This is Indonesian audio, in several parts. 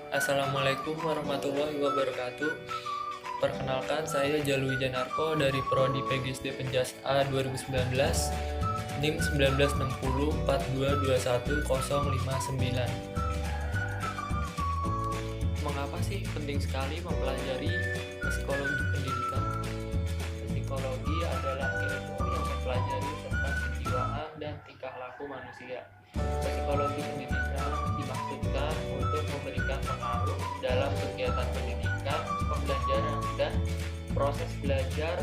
Assalamualaikum warahmatullahi wabarakatuh. Perkenalkan, saya Jalwi Janarko dari Prodi PGSD Penjas A 2019, NIM 196042210059. Mengapa sih penting sekali mempelajari psikologi pendidikan? Psikologi adalah ilmu yang mempelajari tentang kejiwaan dan tingkah laku manusia. Psikologi pendidikan dimaksudkan untuk memberikan pengaruh dalam kegiatan pendidikan, pembelajaran, dan proses belajar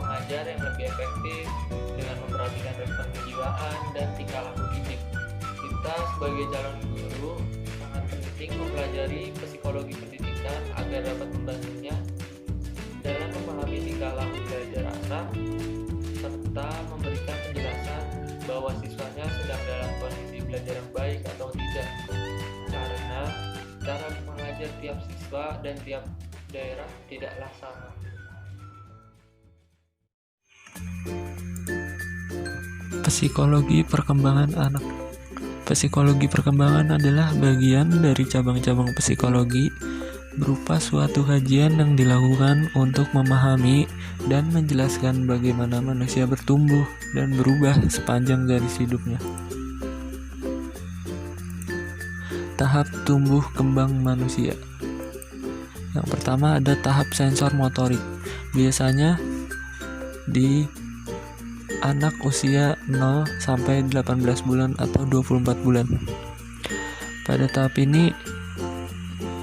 mengajar yang lebih efektif dengan memperhatikan respon kejiwaan dan tingkah laku didik. Kita sebagai calon guru sangat penting mempelajari psikologi pendidikan agar dapat membantunya dalam memahami tingkah laku belajar anak serta memberikan penjelasan bahwa siswanya sedang dalam kondisi belajar yang baik atau tidak, karena cara mengajar tiap siswa dan tiap daerah tidaklah sama. Psikologi perkembangan anak. Psikologi perkembangan adalah bagian dari cabang-cabang psikologi berupa suatu kajian yang dilakukan untuk memahami dan menjelaskan bagaimana manusia bertumbuh dan berubah sepanjang garis hidupnya. Tahap tumbuh kembang manusia. Yang pertama ada tahap sensor motorik. Biasanya di anak usia 0 sampai 18 bulan atau 24 bulan. Pada tahap ini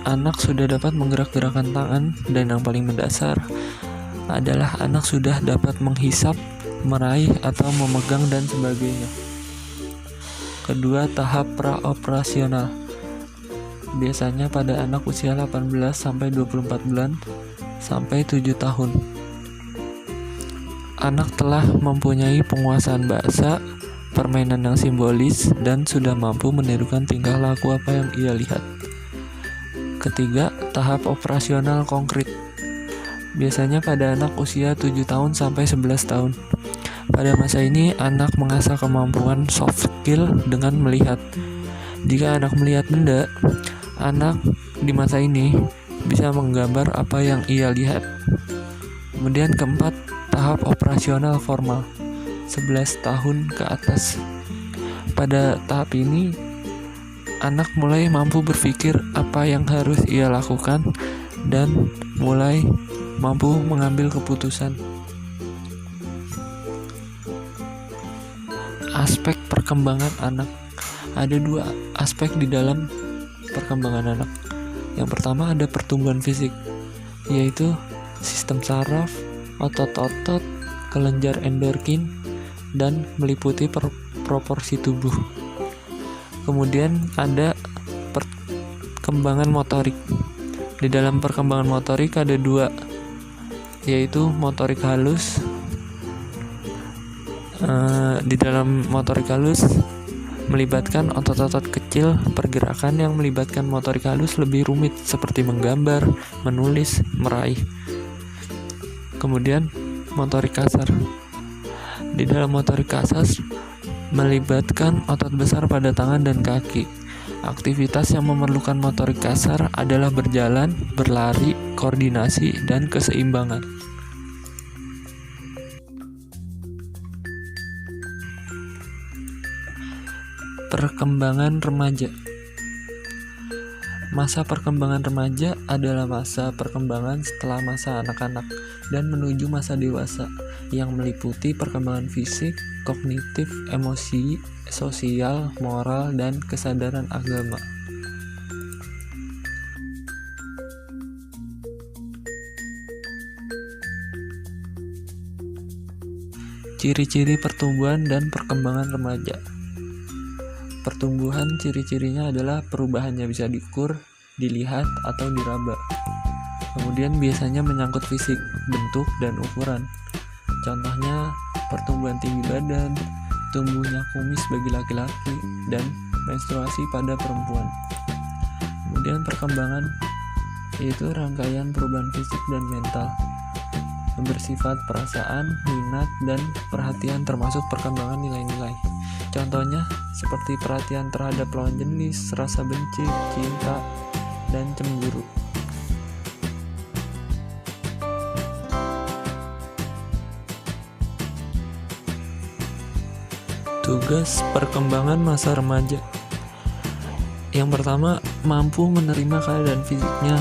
anak sudah dapat menggerak-gerakkan tangan, dan yang paling mendasar adalah anak sudah dapat menghisap, meraih atau memegang dan sebagainya. Kedua, tahap praoperasional. Biasanya pada anak usia 18 sampai 24 bulan sampai 7 tahun. Anak telah mempunyai penguasaan bahasa, permainan yang simbolis, dan sudah mampu menirukan tingkah laku apa yang ia lihat. Ketiga, tahap operasional konkret. Biasanya pada anak usia 7 tahun sampai 11 tahun. Pada masa ini, anak mengasah kemampuan soft skill dengan melihat. Jika anak melihat benda, anak di masa ini bisa menggambar apa yang ia lihat. Kemudian keempat, tahap operasional formal, 11 tahun ke atas. Pada tahap ini, anak mulai mampu berpikir apa yang harus ia lakukan dan mulai mampu mengambil keputusan. Aspek perkembangan anak. Ada 2 aspek di dalam perkembangan anak. Yang pertama ada pertumbuhan fisik, yaitu sistem saraf, otot-otot, kelenjar endorfin, dan meliputi proporsi tubuh. Kemudian ada perkembangan motorik. Di dalam perkembangan motorik ada 2, yaitu motorik halus. Di dalam motorik halus melibatkan otot-otot kecil. Pergerakan yang melibatkan motorik halus lebih rumit, seperti menggambar, menulis, meraih. Kemudian motorik kasar. Di dalam motorik kasar melibatkan otot besar pada tangan dan kaki. Aktivitas yang memerlukan motorik kasar adalah berjalan, berlari, koordinasi, dan keseimbangan. Perkembangan remaja. Masa perkembangan remaja adalah masa perkembangan setelah masa anak-anak dan menuju masa dewasa, yang meliputi perkembangan fisik, kognitif, emosi, sosial, moral, dan kesadaran agama. Ciri-ciri pertumbuhan dan perkembangan remaja. Pertumbuhan ciri-cirinya adalah perubahannya bisa diukur, dilihat, atau diraba. Kemudian biasanya menyangkut fisik, bentuk, dan ukuran. Contohnya pertumbuhan tinggi badan, tumbuhnya kumis bagi laki-laki, dan menstruasi pada perempuan. Kemudian perkembangan yaitu rangkaian perubahan fisik dan mental yang bersifat perasaan, minat, dan perhatian, termasuk perkembangan nilai-nilai. Contohnya seperti perhatian terhadap lawan jenis, rasa benci, cinta, dan cemburu. Tugas perkembangan masa remaja. Yang pertama, mampu menerima keadaan fisiknya,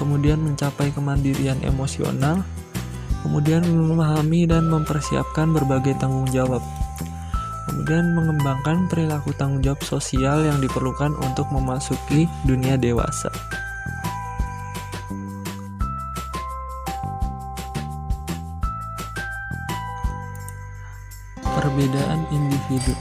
kemudian mencapai kemandirian emosional, kemudian memahami dan mempersiapkan berbagai tanggung jawab, kemudian mengembangkan perilaku tanggung jawab sosial yang diperlukan untuk memasuki dunia dewasa. Perbedaan individu.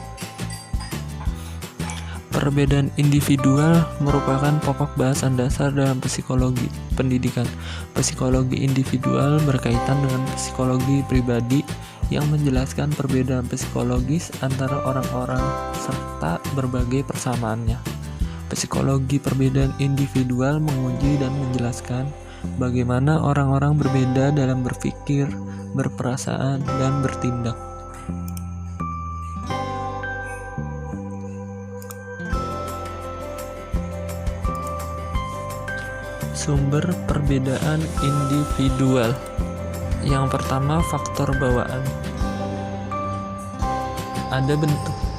Perbedaan individual merupakan pokok bahasan dasar dalam psikologi pendidikan. Psikologi individual berkaitan dengan psikologi pribadi yang menjelaskan perbedaan psikologis antara orang-orang serta berbagai persamaannya. Psikologi perbedaan individual menguji dan menjelaskan bagaimana orang-orang berbeda dalam berpikir, berperasaan, dan bertindak. Sumber perbedaan individual. Yang pertama, faktor bawaan.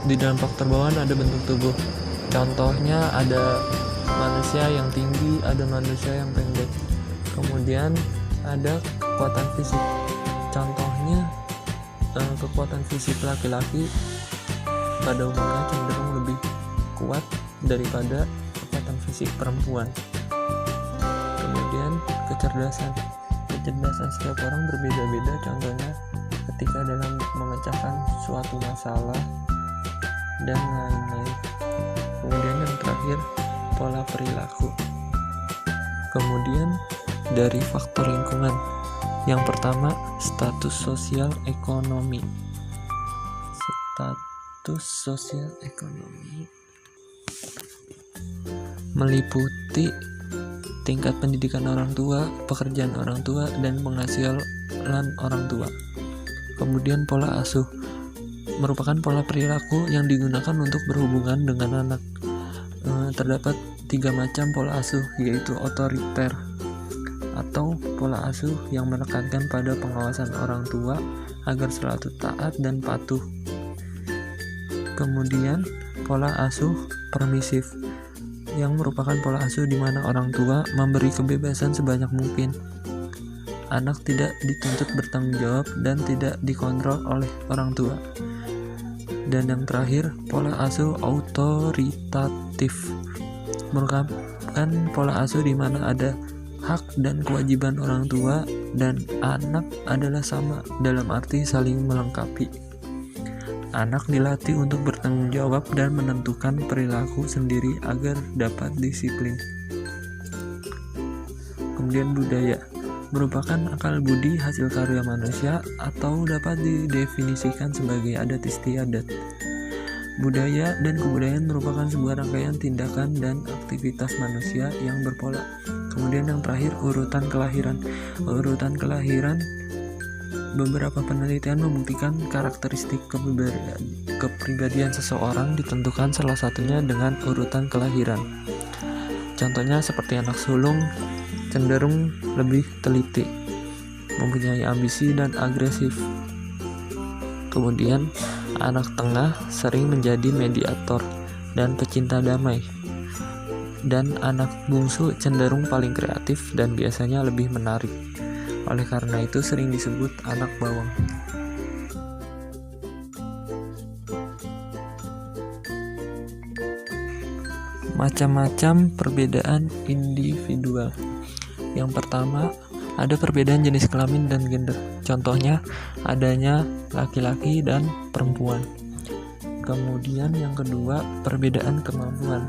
Di dalam faktor bawaan ada bentuk tubuh. Contohnya ada manusia yang tinggi, ada manusia yang pendek. Kemudian ada kekuatan fisik. Contohnya kekuatan fisik laki-laki pada umumnya cenderung lebih kuat daripada kekuatan fisik perempuan. Kemudian kecerdasan setiap orang berbeda-beda, contohnya ketika dalam memecahkan suatu masalah dan lain-lain. Kemudian yang terakhir, pola perilaku. Kemudian dari faktor lingkungan. Yang pertama, status sosial ekonomi. Status sosial ekonomi meliputi tingkat pendidikan orang tua, pekerjaan orang tua, dan penghasilan orang tua. Kemudian pola asuh merupakan pola perilaku yang digunakan untuk berhubungan dengan anak. Terdapat 3 macam pola asuh, yaitu otoriter atau pola asuh yang menekankan pada pengawasan orang tua agar selalu taat dan patuh. Kemudian pola asuh permisif yang merupakan pola asuh di mana orang tua memberi kebebasan sebanyak mungkin. Anak tidak dituntut bertanggung jawab dan tidak dikontrol oleh orang tua. Dan yang terakhir, pola asuh autoritatif merupakan pola asuh di mana ada hak dan kewajiban orang tua dan anak adalah sama dalam arti saling melengkapi. Anak dilatih untuk bertanggung jawab dan menentukan perilaku sendiri agar dapat disiplin. Kemudian budaya merupakan akal budi hasil karya manusia atau dapat didefinisikan sebagai adat istiadat. Budaya dan kebudayaan merupakan sebuah rangkaian tindakan dan aktivitas manusia yang berpola. Kemudian yang terakhir, urutan kelahiran. Urutan kelahiran, beberapa penelitian membuktikan karakteristik kepribadian seseorang ditentukan salah satunya dengan urutan kelahiran. Contohnya seperti anak sulung cenderung lebih teliti, mempunyai ambisi dan agresif. Kemudian anak tengah sering menjadi mediator dan pecinta damai. Dan anak bungsu cenderung paling kreatif dan biasanya lebih menarik. Oleh karena itu sering disebut anak bawang. Macam-macam perbedaan individual. Yang pertama, ada perbedaan jenis kelamin dan gender. Contohnya, adanya laki-laki dan perempuan. Kemudian yang kedua, perbedaan kemampuan.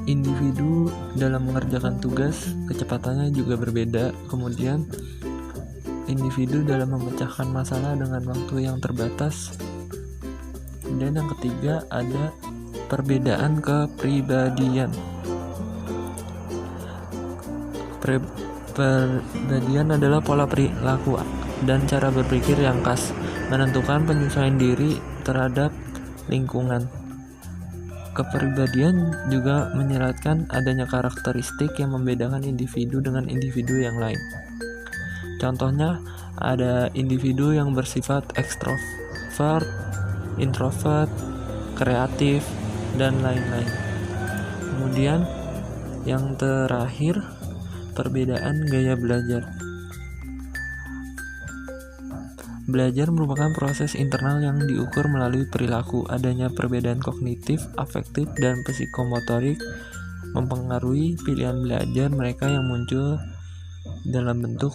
Individu dalam mengerjakan tugas, kecepatannya juga berbeda. Kemudian individu dalam memecahkan masalah dengan waktu yang terbatas. Dan yang ketiga, ada perbedaan kepribadian. Kepribadian adalah pola perilaku dan cara berpikir yang khas, menentukan penyesuaian diri terhadap lingkungan. Kepribadian juga menyeratkan adanya karakteristik yang membedakan individu dengan individu yang lain. Contohnya, ada individu yang bersifat ekstrovert, introvert, kreatif, dan lain-lain. Kemudian, yang terakhir, perbedaan gaya belajar. Belajar merupakan proses internal yang diukur melalui perilaku. Adanya perbedaan kognitif, afektif, dan psikomotorik mempengaruhi pilihan belajar mereka yang muncul dalam bentuk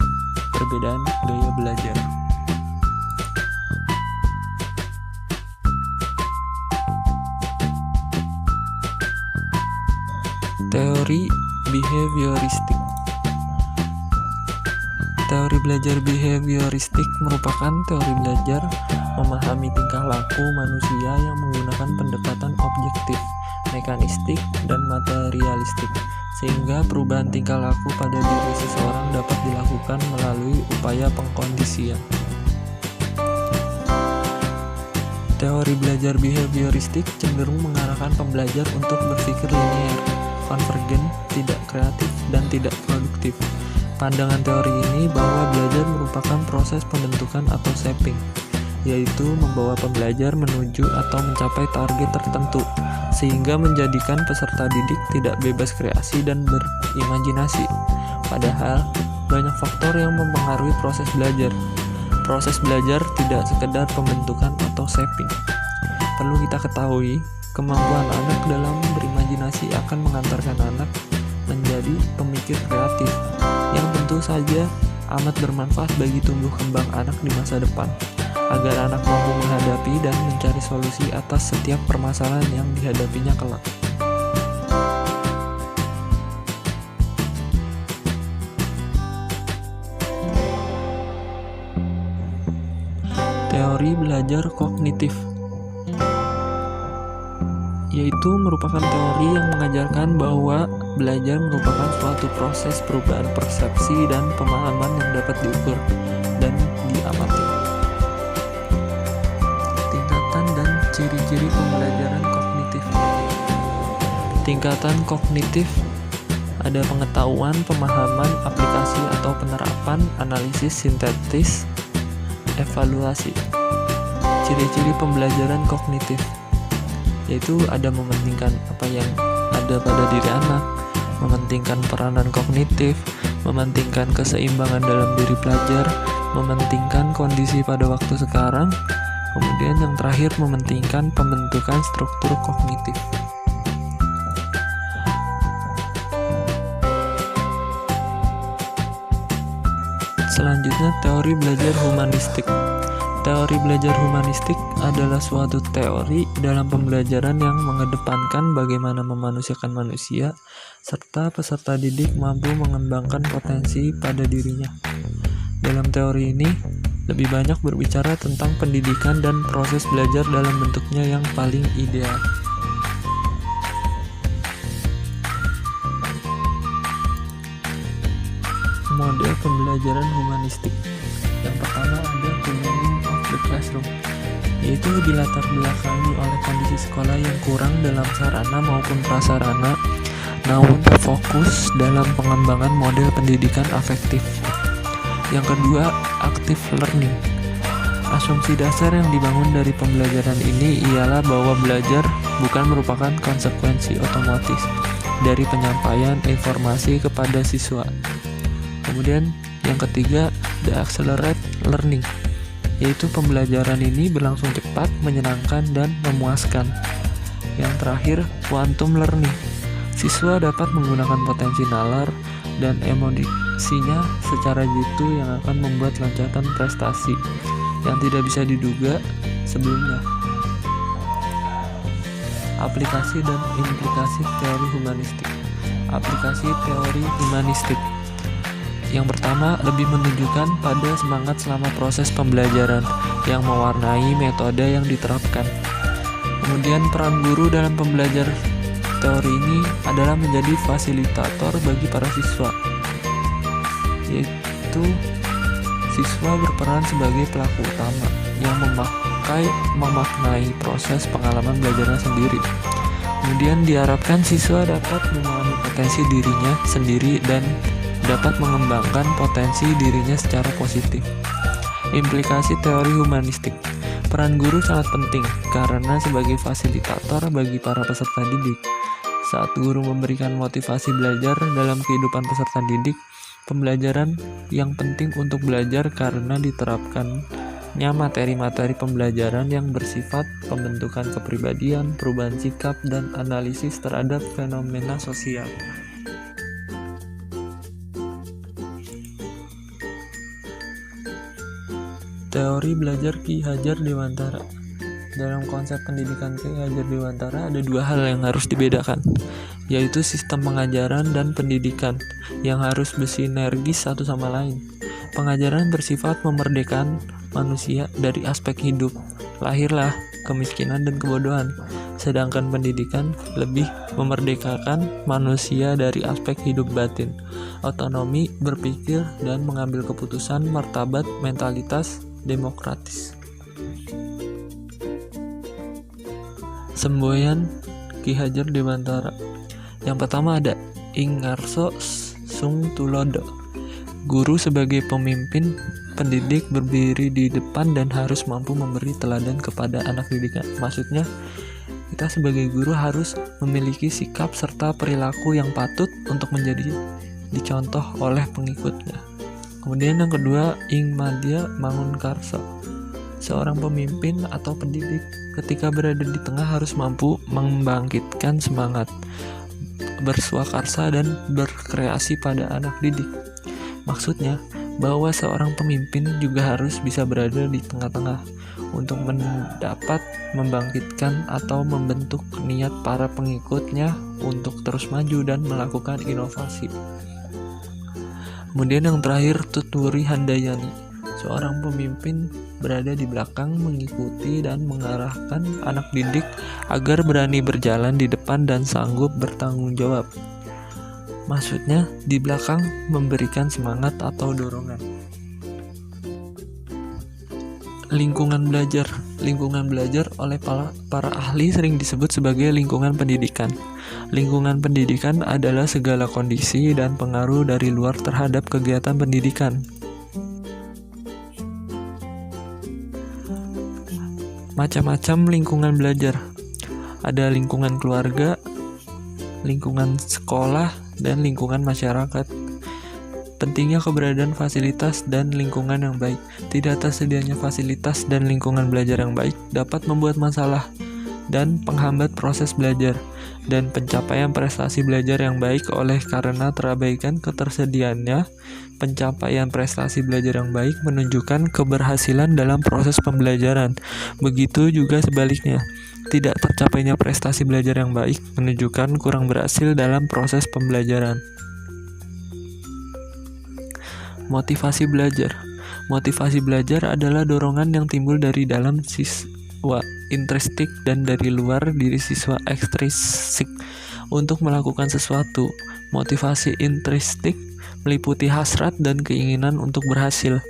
perbedaan gaya belajar. Teori behavioristik. Teori belajar behavioristik merupakan teori belajar memahami tingkah laku manusia yang menggunakan pendekatan objektif, mekanistik, dan materialistik, sehingga perubahan tingkah laku pada diri seseorang dapat dilakukan melalui upaya pengkondisian. Teori belajar behavioristik cenderung mengarahkan pembelajar untuk berpikir linear, konvergen, tidak kreatif, dan tidak produktif. Pandangan teori ini bahwa belajar merupakan proses pembentukan atau shaping, yaitu membawa pembelajar menuju atau mencapai target tertentu, sehingga menjadikan peserta didik tidak bebas kreasi dan berimajinasi. Padahal, banyak faktor yang mempengaruhi proses belajar. Proses belajar tidak sekedar pembentukan atau shaping. Perlu kita ketahui, kemampuan anak dalam berimajinasi akan mengantarkan anak menjadi pemikir kreatif, yang tentu saja amat bermanfaat bagi tumbuh kembang anak di masa depan, agar anak mampu menghadapi dan mencari solusi atas setiap permasalahan yang dihadapinya kelak. Teori belajar kognitif, yaitu merupakan teori yang mengajarkan bahwa belajar merupakan suatu proses perubahan persepsi dan pemahaman yang dapat diukur dan diamati. Tingkatan dan ciri-ciri pembelajaran kognitif. Tingkatan kognitif ada pengetahuan, pemahaman, aplikasi atau penerapan, analisis sintetis, evaluasi. Ciri-ciri pembelajaran kognitif yaitu ada mementingkan apa yang ada pada diri anak, mementingkan peranan kognitif, mementingkan keseimbangan dalam diri pelajar, mementingkan kondisi pada waktu sekarang, kemudian yang terakhir mementingkan pembentukan struktur kognitif. Selanjutnya, teori belajar humanistik. Teori belajar humanistik adalah suatu teori dalam pembelajaran yang mengedepankan bagaimana memanusiakan manusia, serta peserta didik mampu mengembangkan potensi pada dirinya. Dalam teori ini, lebih banyak berbicara tentang pendidikan dan proses belajar dalam bentuknya yang paling ideal. Model pembelajaran humanistik. Yang pertama ada Humanism of the Classroom, yaitu dilatar belakangi oleh kondisi sekolah yang kurang dalam sarana maupun prasarana, namun berfokus dalam pengembangan model pendidikan afektif. Yang kedua, active learning. Asumsi dasar yang dibangun dari pembelajaran ini ialah bahwa belajar bukan merupakan konsekuensi otomatis dari penyampaian informasi kepada siswa. Kemudian yang ketiga, the accelerate learning, yaitu pembelajaran ini berlangsung cepat, menyenangkan, dan memuaskan. Yang terakhir, quantum learning. Siswa dapat menggunakan potensi nalar dan emosinya secara jitu yang akan membuat loncatan prestasi yang tidak bisa diduga sebelumnya. Aplikasi dan implikasi teori humanistik. Aplikasi teori humanistik. Yang pertama, lebih menunjukkan pada semangat selama proses pembelajaran yang mewarnai metode yang diterapkan. Kemudian peran guru dalam pembelajar teori ini adalah menjadi fasilitator bagi para siswa, yaitu siswa berperan sebagai pelaku utama yang memaknai proses pengalaman belajarnya sendiri. Kemudian diharapkan siswa dapat memahami potensi dirinya sendiri dan dapat mengembangkan potensi dirinya secara positif. Implikasi teori humanistik. Peran guru sangat penting karena sebagai fasilitator bagi para peserta didik. Saat guru memberikan motivasi belajar dalam kehidupan peserta didik, pembelajaran yang penting untuk belajar karena diterapkannya materi-materi pembelajaran yang bersifat pembentukan kepribadian, perubahan sikap, dan analisis terhadap fenomena sosial. Teori belajar Ki Hajar Dewantara. Dalam konsep pendidikan Ki Hajar Dewantara ada dua hal yang harus dibedakan, yaitu sistem pengajaran dan pendidikan yang harus bersinergis satu sama lain. Pengajaran bersifat memerdekakan manusia dari aspek hidup, lahirlah, kemiskinan, dan kebodohan. Sedangkan pendidikan lebih memerdekakan manusia dari aspek hidup batin, otonomi berpikir, dan mengambil keputusan, martabat, mentalitas demokratis. Semboyan Ki Hajar Dewantara. Yang pertama ada Ing Ngarso Sung Tulodo. Guru sebagai pemimpin pendidik berdiri di depan dan harus mampu memberi teladan kepada anak didiknya. Maksudnya, kita sebagai guru harus memiliki sikap serta perilaku yang patut untuk menjadi dicontoh oleh pengikutnya. Kemudian yang kedua, Ing Madya Mangunkarso. Seorang pemimpin atau pendidik ketika berada di tengah harus mampu membangkitkan semangat, berswakarsa, dan berkreasi pada anak didik. Maksudnya, bahwa seorang pemimpin juga harus bisa berada di tengah-tengah untuk mendapat membangkitkan atau membentuk niat para pengikutnya untuk terus maju dan melakukan inovasi. Kemudian yang terakhir, Tuturi Handayani. Seorang pemimpin berada di belakang, mengikuti dan mengarahkan anak didik agar berani berjalan di depan dan sanggup bertanggung jawab. Maksudnya, di belakang memberikan semangat atau dorongan. Lingkungan belajar. Lingkungan belajar oleh para ahli sering disebut sebagai lingkungan pendidikan. Lingkungan pendidikan adalah segala kondisi dan pengaruh dari luar terhadap kegiatan pendidikan. Macam-macam lingkungan belajar. Ada lingkungan keluarga, lingkungan sekolah, dan lingkungan masyarakat. Pentingnya keberadaan fasilitas dan lingkungan yang baik. Tidak tersedianya fasilitas dan lingkungan belajar yang baik dapat membuat masalah dan penghambat proses belajar dan pencapaian prestasi belajar yang baik. Oleh karena terabaikan ketersediaannya, pencapaian prestasi belajar yang baik menunjukkan keberhasilan dalam proses pembelajaran. Begitu juga sebaliknya, tidak tercapainya prestasi belajar yang baik menunjukkan kurang berhasil dalam proses pembelajaran. Motivasi belajar. Motivasi belajar adalah dorongan yang timbul dari dalam siswa intrinsik dan dari luar diri siswa ekstrinsik untuk melakukan sesuatu. Motivasi intrinsik meliputi hasrat dan keinginan untuk berhasil,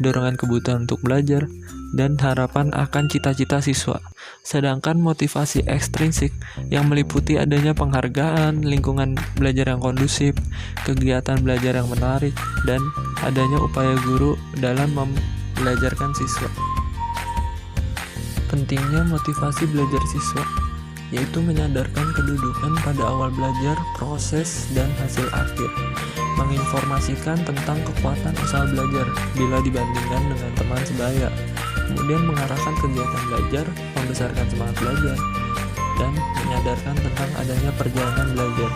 dorongan kebutuhan untuk belajar, dan harapan akan cita-cita siswa. Sedangkan motivasi ekstrinsik yang meliputi adanya penghargaan, lingkungan belajar yang kondusif, kegiatan belajar yang menarik, dan adanya upaya guru dalam membelajarkan siswa. Pentingnya motivasi belajar siswa, yaitu menyadarkan kedudukan pada awal belajar, proses, dan hasil akhir. Menginformasikan tentang kekuatan usaha belajar bila dibandingkan dengan teman sebaya. Kemudian mengarahkan kegiatan belajar, membesarkan semangat belajar, dan menyadarkan tentang adanya perjalanan belajar.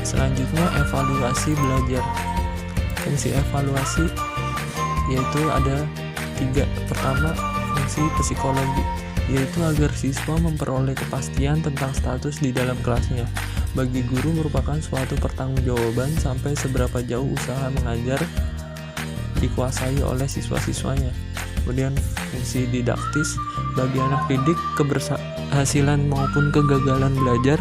Selanjutnya, evaluasi belajar. Fungsi evaluasi yaitu ada 3. Pertama, fungsi psikologi, yaitu agar siswa memperoleh kepastian tentang status di dalam kelasnya. Bagi guru merupakan suatu pertanggungjawaban sampai seberapa jauh usaha mengajar dikuasai oleh siswa-siswanya. Kemudian fungsi didaktis, bagi anak didik keberhasilan maupun kegagalan belajar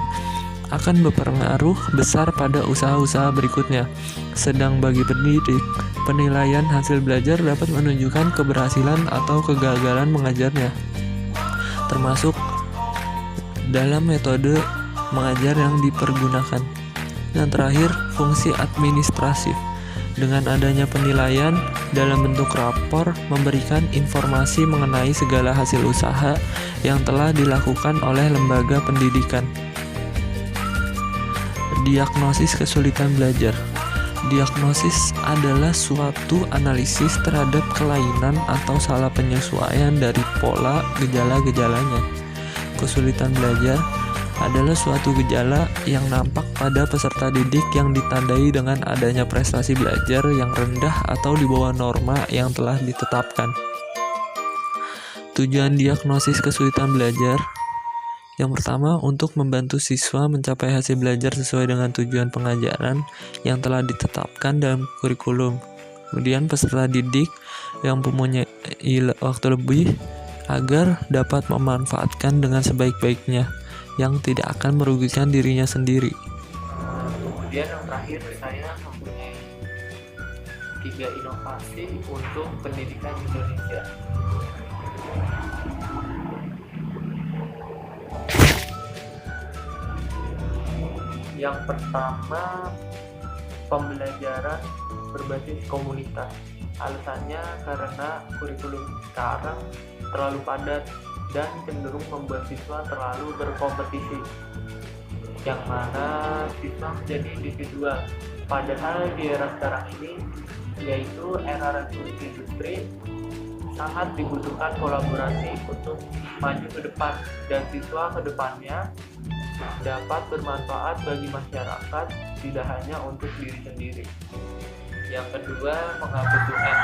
akan berpengaruh besar pada usaha-usaha berikutnya. Sedang bagi pendidik, penilaian hasil belajar dapat menunjukkan keberhasilan atau kegagalan mengajarnya, termasuk dalam metode mengajar yang dipergunakan. Yang terakhir, fungsi administratif. Dengan adanya penilaian dalam bentuk rapor memberikan informasi mengenai segala hasil usaha yang telah dilakukan oleh lembaga pendidikan. Diagnosis kesulitan belajar. Diagnosis adalah suatu analisis terhadap kelainan atau salah penyesuaian dari pola gejala-gejalanya. Kesulitan belajar adalah suatu gejala yang nampak pada peserta didik yang ditandai dengan adanya prestasi belajar yang rendah atau di bawah norma yang telah ditetapkan. Tujuan diagnosis kesulitan belajar: yang pertama, untuk membantu siswa mencapai hasil belajar sesuai dengan tujuan pengajaran yang telah ditetapkan dalam kurikulum. Kemudian peserta didik yang mempunyai waktu lebih agar dapat memanfaatkan dengan sebaik-baiknya, yang tidak akan merugikan dirinya sendiri. Kemudian yang terakhir, saya mempunyai 3 inovasi untuk pendidikan Indonesia. Yang pertama, pembelajaran berbasis komunitas. Alasannya karena kurikulum sekarang terlalu padat dan cenderung membuat siswa terlalu berkompetisi, yang mana siswa menjadi individual. Padahal di era sekarang ini, yaitu era revolusi industri, sangat dibutuhkan kolaborasi untuk maju ke depan, dan siswa ke depannya dapat bermanfaat bagi masyarakat, tidak hanya untuk diri sendiri. Yang kedua, menghapus UN.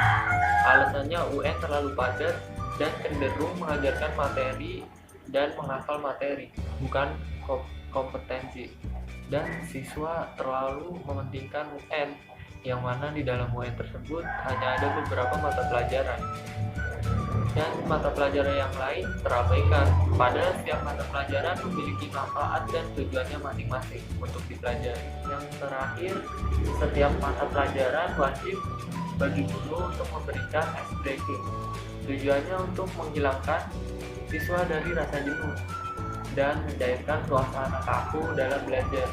Alasannya UN terlalu padat dan cenderung mengajarkan materi dan menghafal materi, bukan kompetensi. Dan siswa terlalu mementingkan UN, yang mana di dalam UN tersebut hanya ada beberapa mata pelajaran, dan mata pelajaran yang lain terabaikan. Padahal setiap mata pelajaran memiliki manfaat dan tujuannya masing-masing untuk dipelajari. Yang terakhir, setiap mata pelajaran wajib bagi guru untuk memberikan ice breaking. Tujuannya untuk menghilangkan siswa dari rasa jenuh dan mencairkan suasana kaku dalam belajar.